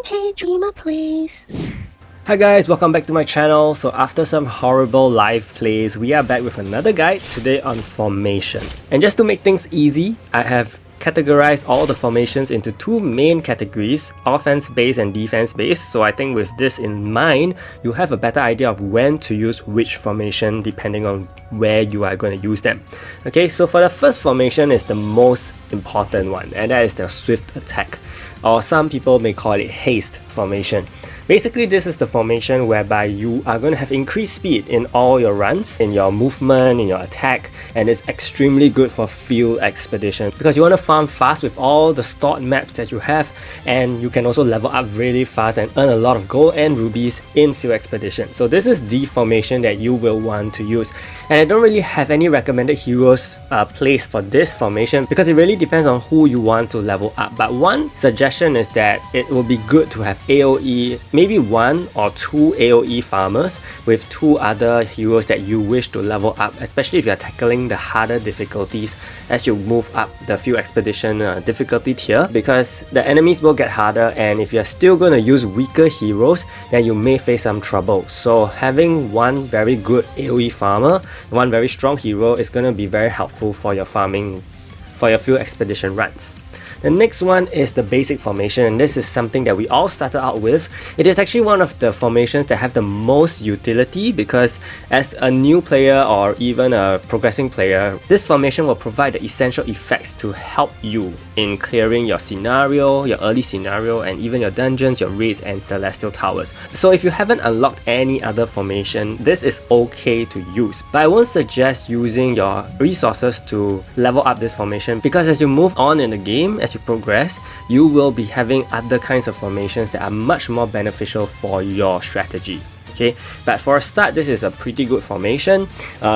Okay, dreamer, please. Hi guys, welcome back to my channel. So after some horrible live plays, we are back with another guide today on formation. And just to make things easy, I have categorized all the formations into two main categories, offense based and defense based. So I think with this in mind, you have a better idea of when to use which formation depending on where you are going to use them. Okay, so for the first formation is the most important one, and that is the swift attack, or some people may call it haste formation. Basically, this is the formation whereby you are going to have increased speed in all your runs, in your movement, in your attack, and it's extremely good for field expedition because you want to farm fast with all the stored maps that you have, and you can also level up really fast and earn a lot of gold and rubies in field expedition. So this is the formation that you will want to use. And I don't really have any recommended heroes placed for this formation because it really depends on who you want to level up. But one suggestion is that it will be good to have AoE, maybe one or two AoE farmers with two other heroes that you wish to level up, especially if you are tackling the harder difficulties as you move up the field expedition difficulty tier, because the enemies will get harder, and if you're still going to use weaker heroes, then you may face some trouble. So having one very good AoE farmer, one very strong hero is going to be very helpful for your farming, for your field expedition runs. The next one is the basic formation, and this is something that we all started out with. It is actually one of the formations that have the most utility because as a new player or even a progressing player, this formation will provide the essential effects to help you in clearing your scenario, your early scenario, and even your dungeons, your raids, and celestial towers. So if you haven't unlocked any other formation, this is okay to use. But I won't suggest using your resources to level up this formation because as you move on in the game, as you progress, you will be having other kinds of formations that are much more beneficial for your strategy. Okay, but for a start, this is a pretty good formation.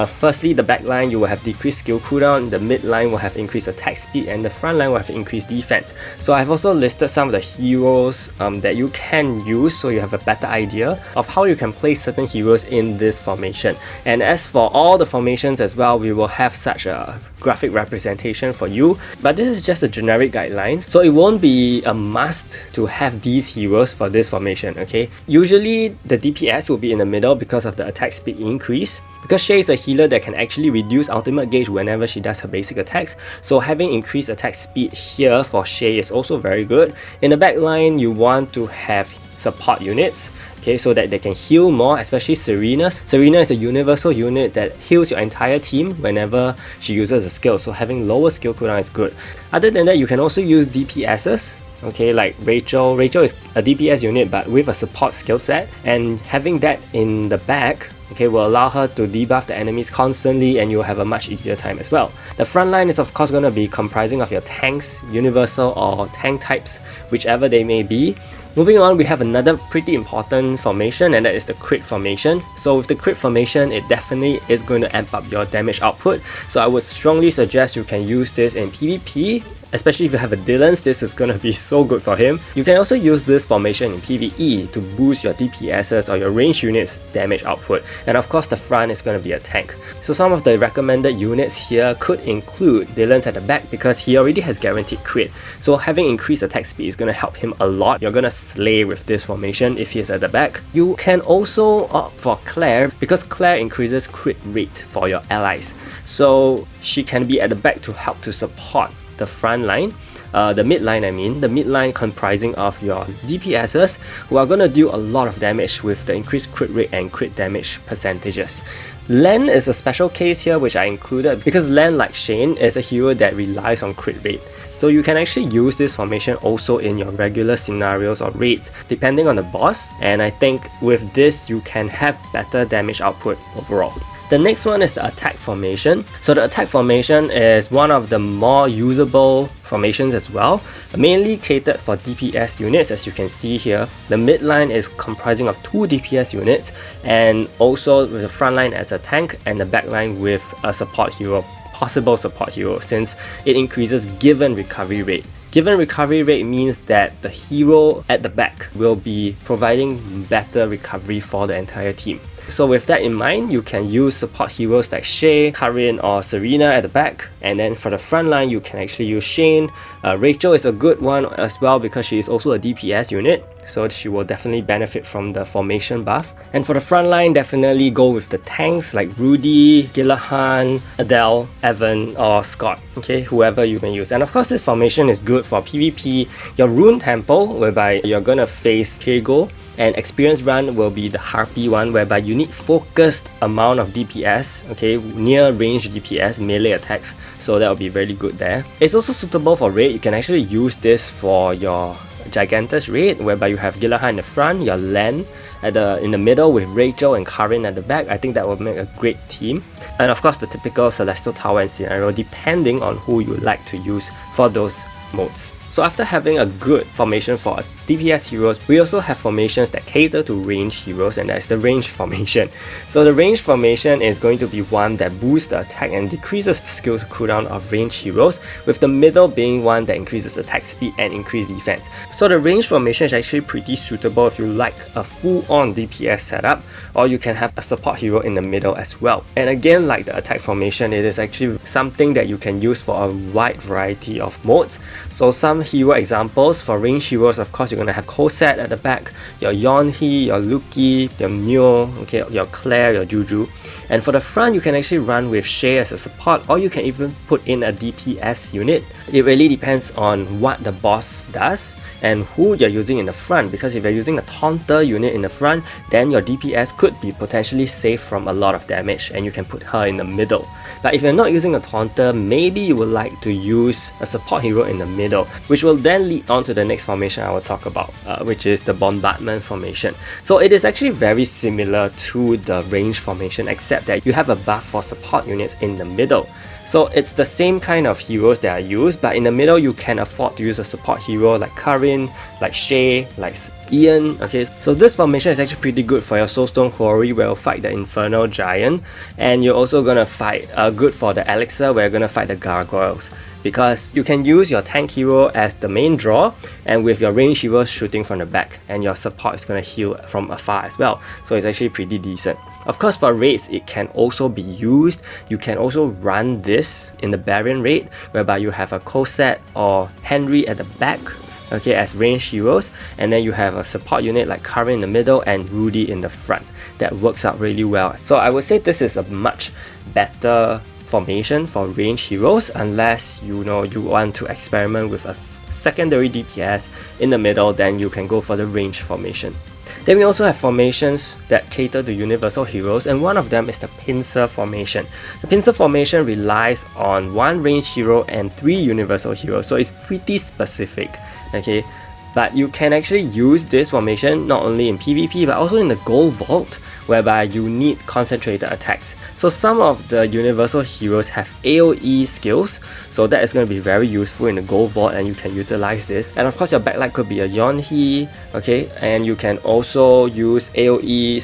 Firstly, the back line you will have decreased skill cooldown, the mid line will have increased attack speed, and the front line will have increased defense. So I've also listed some of the heroes that you can use, so you have a better idea of how you can place certain heroes in this formation. And as for all the formations as well, we will have such a graphic representation for you, but this is just a generic guideline, so it won't be a must to have these heroes for this formation. Okay, usually the DPS will be in the middle because of the attack speed increase, because Shay is a healer that can actually reduce ultimate gauge whenever she does her basic attacks, so having increased attack speed here for Shay is also very good. In the back line, you want to have support units, okay, so that they can heal more, especially Serena. Serena is a universal unit that heals your entire team whenever she uses a skill, so having lower skill cooldown is good. Other than that, you can also use DPSs, okay, like Rachel. Rachel is a DPS unit but with a support skill set, and having that in the back, okay, will allow her to debuff the enemies constantly, and you'll have a much easier time as well. The front line is of course going to be comprising of your tanks, universal or tank types, whichever they may be. Moving on, we have another pretty important formation, and that is the crit formation. So with the crit formation, it definitely is going to amp up your damage output. So I would strongly suggest you can use this in PvP, especially if you have a Dylan's. This is going to be so good for him. You can also use this formation in PvE to boost your DPSs or your ranged units damage output. And of course, the front is going to be a tank. So some of the recommended units here could include Dylan's at the back because he already has guaranteed crit. So having increased attack speed is going to help him a lot. You're going to slay with this formation if he's at the back. You can also opt for Claire because Claire increases crit rate for your allies. So she can be at the back to help to support the front line, the mid line the mid line comprising of your DPSs who are going to do a lot of damage with the increased crit rate and crit damage percentages. Len is a special case here which I included because Len, like Shane, is a hero that relies on crit rate. So you can actually use this formation also in your regular scenarios or raids depending on the boss, and I think with this you can have better damage output overall. The next one is the attack formation. So the attack formation is one of the more usable formations as well, mainly catered for DPS units. As you can see here, the mid line is comprising of 2 DPS units, and also with the front line as a tank and the back line with a support hero, possible support hero, since it increases given recovery rate. Given recovery rate means that the hero at the back will be providing better recovery for the entire team. So with that in mind, you can use support heroes like Shay, Karin or Serena at the back, and then for the front line you can actually use Shane. Rachel is a good one as well because she is also a DPS unit, so she will definitely benefit from the formation buff. And for the front line, definitely go with the tanks like Rudy, Gillahan, Adele, Evan or Scott, okay, whoever you can use. And of course this formation is good for PvP, your Rune Temple whereby you're gonna face Keigo, and Experience Run will be the Harpy one whereby you need focused amount of DPS, okay, near range DPS, melee attacks, so that will be really good there. It's also suitable for raid. You can actually use this for your Gigantus raid whereby you have Gillahan in the front, your Len in the middle with Rachel and Karin at the back. I think that will make a great team. And of course the typical Celestial Tower and scenario depending on who you like to use for those modes. So after having a good formation for DPS heroes, we also have formations that cater to range heroes, and that's the range formation. So the range formation is going to be one that boosts the attack and decreases the skill cooldown of range heroes, with the middle being one that increases attack speed and increased defense. So the range formation is actually pretty suitable if you like a full-on DPS setup, or you can have a support hero in the middle as well. And again, like the attack formation, it is actually something that you can use for a wide variety of modes. So some hero examples for range heroes, of course, you're going to have Cosette at the back, your Yonhee, your Luki, your Neo, okay, your Claire, your Juju. And for the front, you can actually run with Shay as a support, or you can even put in a DPS unit. It really depends on what the boss does and who you're using in the front, because if you're using a Taunter unit in the front, then your DPS could be potentially safe from a lot of damage and you can put her in the middle. But if you're not using a Taunter, maybe you would like to use a support hero in the middle, which will then lead on to the next formation I will talk about, which is the Bombardment Formation. So it is actually very similar to the range formation, except that you have a buff for support units in the middle. So it's the same kind of heroes that are used, but in the middle you can afford to use a support hero like Karin, like Shay, like Ian. Okay, so this formation is actually pretty good for your Soulstone Quarry where you'll fight the Infernal Giant, and you're also gonna fight good for the Elixir where you're gonna fight the Gargoyles, because you can use your tank hero as the main draw and with your range hero shooting from the back, and your support is gonna heal from afar as well, so it's actually pretty decent. Of course, for raids, it can also be used. You can also run this in the Baron raid, whereby you have a Cosette or Henry at the back, okay, as range heroes, and then you have a support unit like Karin in the middle and Rudy in the front. That works out really well. So I would say this is a much better formation for range heroes, unless you want to experiment with a secondary DPS in the middle, then you can go for the range formation. Then we also have formations that cater to universal heroes, and one of them is the Pincer Formation. The Pincer Formation relies on 1 range hero and 3 universal heroes, so it's pretty specific, okay? But you can actually use this formation not only in PvP but also in the Gold Vault, whereby you need concentrated attacks. So some of the universal heroes have AoE skills, so that is going to be very useful in the Gold Vault and you can utilize this. And of course your backlight could be a Yonhee, okay, and you can also use AoE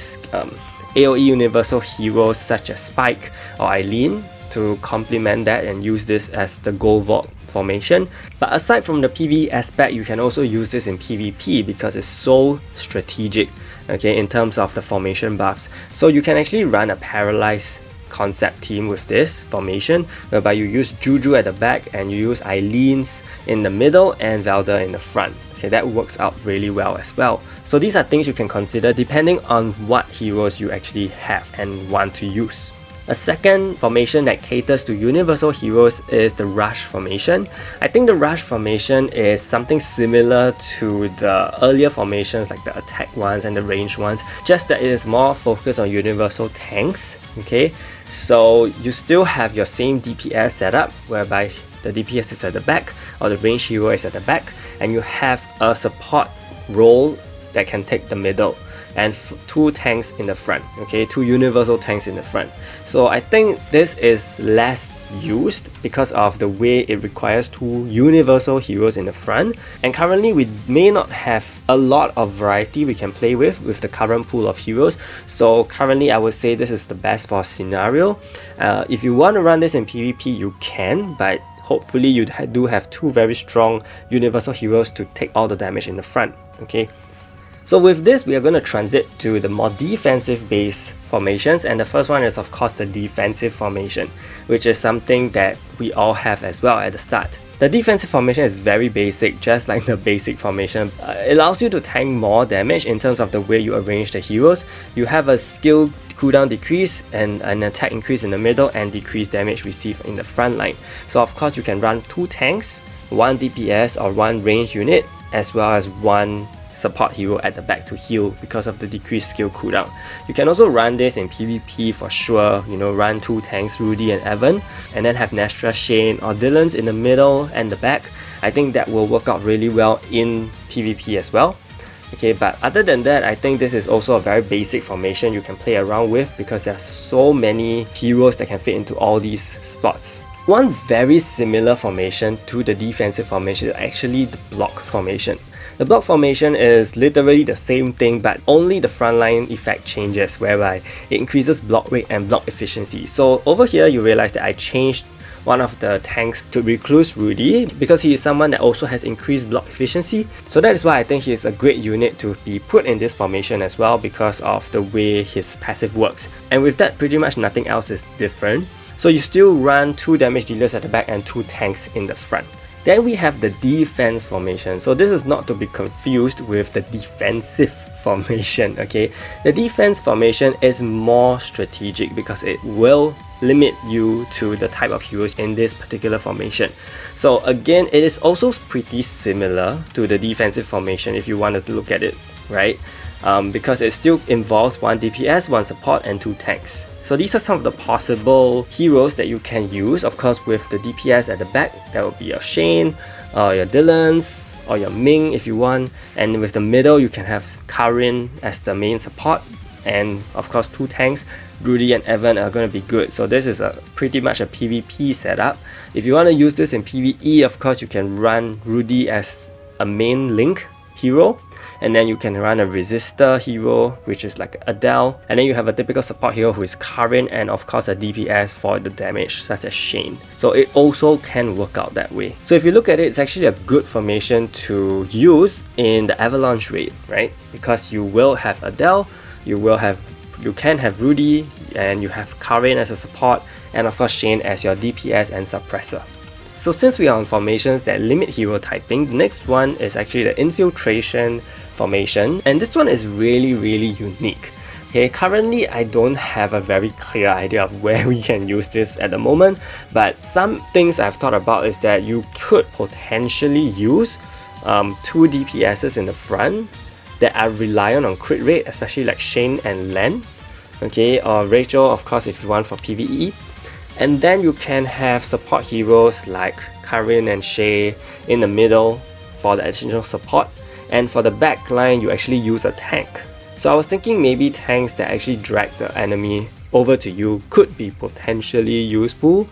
universal heroes such as Spike or Eileen to complement that and use this as the Gold Vault formation. But aside from the PvE aspect, you can also use this in PvP because it's so strategic, okay, in terms of the formation buffs. So you can actually run a paralyzed concept team with this formation, whereby you use Juju at the back and you use Eileen's in the middle and Velda in the front. Okay, that works out really well as well. So these are things you can consider depending on what heroes you actually have and want to use. A second formation that caters to universal heroes is the Rush Formation. I think the Rush Formation is something similar to the earlier formations like the attack ones and the range ones, just that it is more focused on universal tanks, okay? So you still have your same DPS setup, whereby the DPS is at the back or the range hero is at the back, and you have a support role that can take the middle, and 2 tanks in the front, okay, 2 universal tanks in the front. So I think this is less used because of the way it requires 2 universal heroes in the front, and currently we may not have a lot of variety we can play with the current pool of heroes. So currently I would say this is the best for scenario. If you want to run this in PvP, you can, but hopefully you do have 2 very strong universal heroes to take all the damage in the front, okay. So with this, we are going to transit to the more defensive based formations, and the first one is of course the defensive formation, which is something that we all have as well at the start. The defensive formation is very basic, just like the basic formation. It allows you to tank more damage in terms of the way you arrange the heroes. You have a skill cooldown decrease and an attack increase in the middle and decreased damage received in the front line. So of course you can run 2 tanks, 1 DPS or 1 range unit, as well as 1 support hero at the back to heal because of the decreased skill cooldown. You can also run this in PvP for sure, run 2 tanks, Rudy and Evan, and then have Nestra, Shane or Dylan's in the middle and the back. I think that will work out really well in PvP as well. Okay, but other than that, I think this is also a very basic formation you can play around with because there are so many heroes that can fit into all these spots. One very similar formation to the defensive formation is actually the block formation. The block formation is literally the same thing, but only the frontline effect changes, whereby it increases block rate and block efficiency. So over here, you realize that I changed one of the tanks to Recluse Rudy because he is someone that also has increased block efficiency. So that is why I think he is a great unit to be put in this formation as well because of the way his passive works. And with that, pretty much nothing else is different. So you still run 2 damage dealers at the back and 2 tanks in the front. Then we have the defense formation. So this is not to be confused with the defensive formation, okay? The defense formation is more strategic because it will limit you to the type of heroes in this particular formation. So again, it is also pretty similar to the defensive formation if you wanted to look at it, right? Because it still involves 1 DPS, 1 support and 2 tanks. So these are some of the possible heroes that you can use. Of course, with the DPS at the back, that will be your Shane, your Dylan's, or your Ming if you want. And with the middle, you can have Karin as the main support. And of course, 2 tanks, Rudy and Evan are going to be good. So this is pretty much a PvP setup. If you want to use this in PvE, of course, you can run Rudy as a main link hero. And then you can run a resistor hero, which is like Adele. And then you have a typical support hero who is Karin, and of course a DPS for the damage, such as Shane. So it also can work out that way. So if you look at it, it's actually a good formation to use in the Avalanche raid, right? Because you will have Adele, you can have Rudy, and you have Karin as a support, and of course Shane as your DPS and suppressor. So since we are on formations that limit hero typing, the next one is actually the Infiltration Formation, and this one is really unique. Okay, currently I don't have a very clear idea of where we can use this at the moment, but some things I've thought about is that you could potentially use 2 DPSs in the front that are reliant on crit rate, especially like Shane and Len, okay, or Rachel of course if you want for PvE. And then you can have support heroes like Karin and Shay in the middle for the additional support. And for the back line, you actually use a tank. So I was thinking maybe tanks that actually drag the enemy over to you could be potentially useful.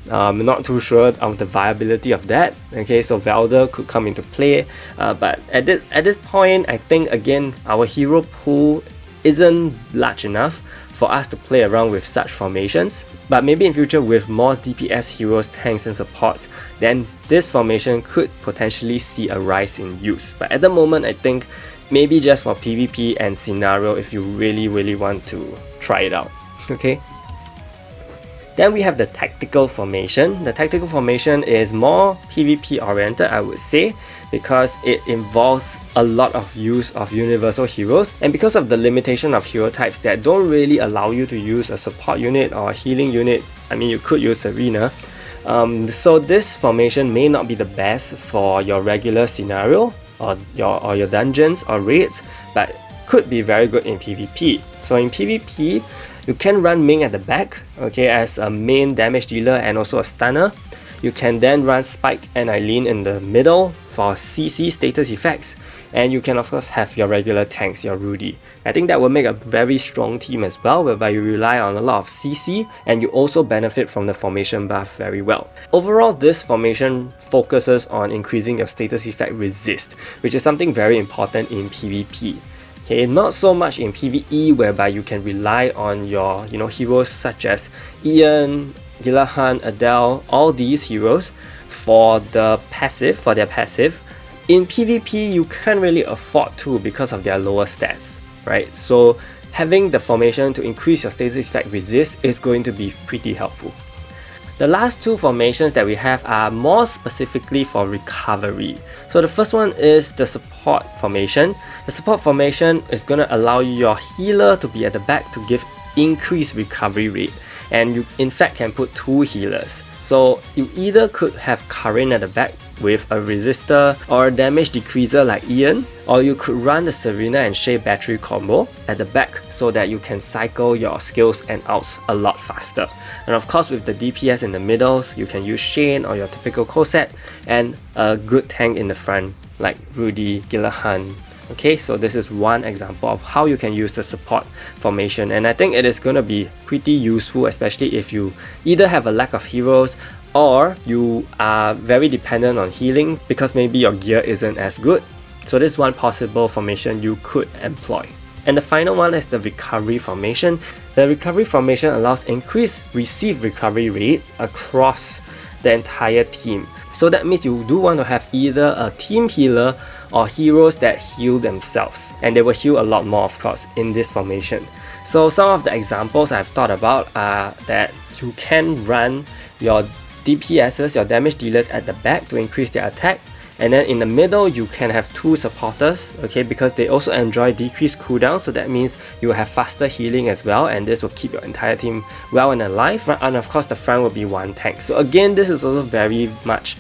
Not too sure of the viability of that. Okay, so Velder could come into play. But at this point, I think again, our hero pool isn't large enough for us to play around with such formations. But maybe in future with more DPS heroes, tanks and supports, then this formation could potentially see a rise in use. But at the moment, I think maybe just for PvP and scenario if you really want to try it out. Okay. Then we have the Tactical Formation. The Tactical Formation is more PvP oriented, I would say, because it involves a lot of use of universal heroes, and because of the limitation of hero types that don't really allow you to use a support unit or a healing unit. I mean, you could use Serena. So this formation may not be the best for your regular scenario or your dungeons or raids, but could be very good in PvP. So in PvP, you can run Ming at the back, okay, as a main damage dealer and also a stunner. You can then run Spike and Eileen in the middle for CC status effects, and you can of course have your regular tanks, your Rudy. I think that will make a very strong team as well, whereby you rely on a lot of CC and you also benefit from the formation buff very well. Overall, this formation focuses on increasing your status effect resist, which is something very important in PvP. Okay, not so much in PvE, whereby you can rely on your heroes such as Ian, Gilahan, Adele, all these heroes for their passive. In PvP, you can't really afford to because of their lower stats, right? So having the formation to increase your status effect resist is going to be pretty helpful. The last two formations that we have are more specifically for recovery. So the first one is the support formation. The support formation is going to allow your healer to be at the back to give increased recovery rate, and you in fact can put two healers. So you either could have Karin at the back with a resistor or a damage decreaser like Ian, or you could run the Serena and Shay battery combo at the back so that you can cycle your skills and outs a lot faster. And of course, with the DPS in the middles, you can use Shane or your typical co-set and a good tank in the front like Rudy, Gillahan. Okay, so this is one example of how you can use the support formation, and I think it is going to be pretty useful, especially if you either have a lack of heroes or you are very dependent on healing because maybe your gear isn't as good. So this is one possible formation you could employ. And the final one is the recovery formation. The recovery formation allows increased receive recovery rate across the entire team. So that means you do want to have either a team healer or heroes that heal themselves, and they will heal a lot more, of course, in this formation. So some of the examples I've thought about are that you can run your DPSs, your damage dealers, at the back to increase their attack, and then in the middle you can have two supporters, okay, because they also enjoy decreased cooldown, so that means you will have faster healing as well, and this will keep your entire team well and alive. And of course the front will be one tank. So again, this is also very much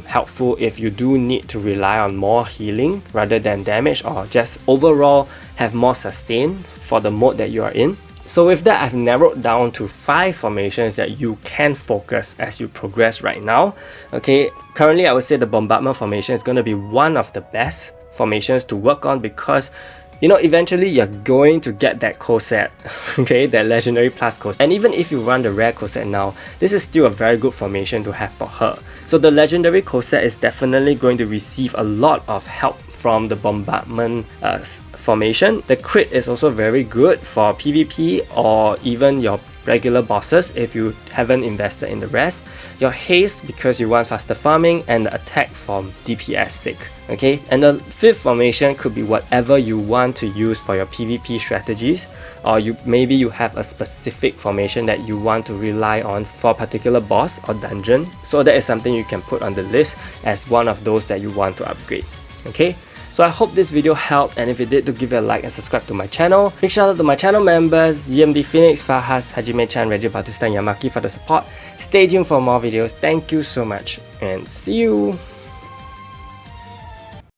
helpful if you do need to rely on more healing rather than damage, or just overall have more sustain for the mode that you are in. So with that, I've narrowed down to 5 formations that you can focus as you progress right now. Okay, currently I would say the Bombardment Formation is going to be one of the best formations to work on because, you know, eventually you're going to get that co-set, okay, that Legendary Plus co-set. And even if you run the rare co-set now, this is still a very good formation to have for her. So the Legendary co-set is definitely going to receive a lot of help from the Bombardment formation. The crit is also very good for PvP or even your regular bosses if you haven't invested in the rest. Your haste because you want faster farming, and the attack from DPS sake. Okay, and the 5th formation could be whatever you want to use for your PvP strategies, or maybe you have a specific formation that you want to rely on for a particular boss or dungeon. So that is something you can put on the list as one of those that you want to upgrade. Okay, so I hope this video helped, and if it did, do give it a like and subscribe to my channel. Big shout out to my channel members, EMD Phoenix, Fahaz, Hajime-chan, Reggie Batista, and Yamaki for the support. Stay tuned for more videos. Thank you so much, and see you!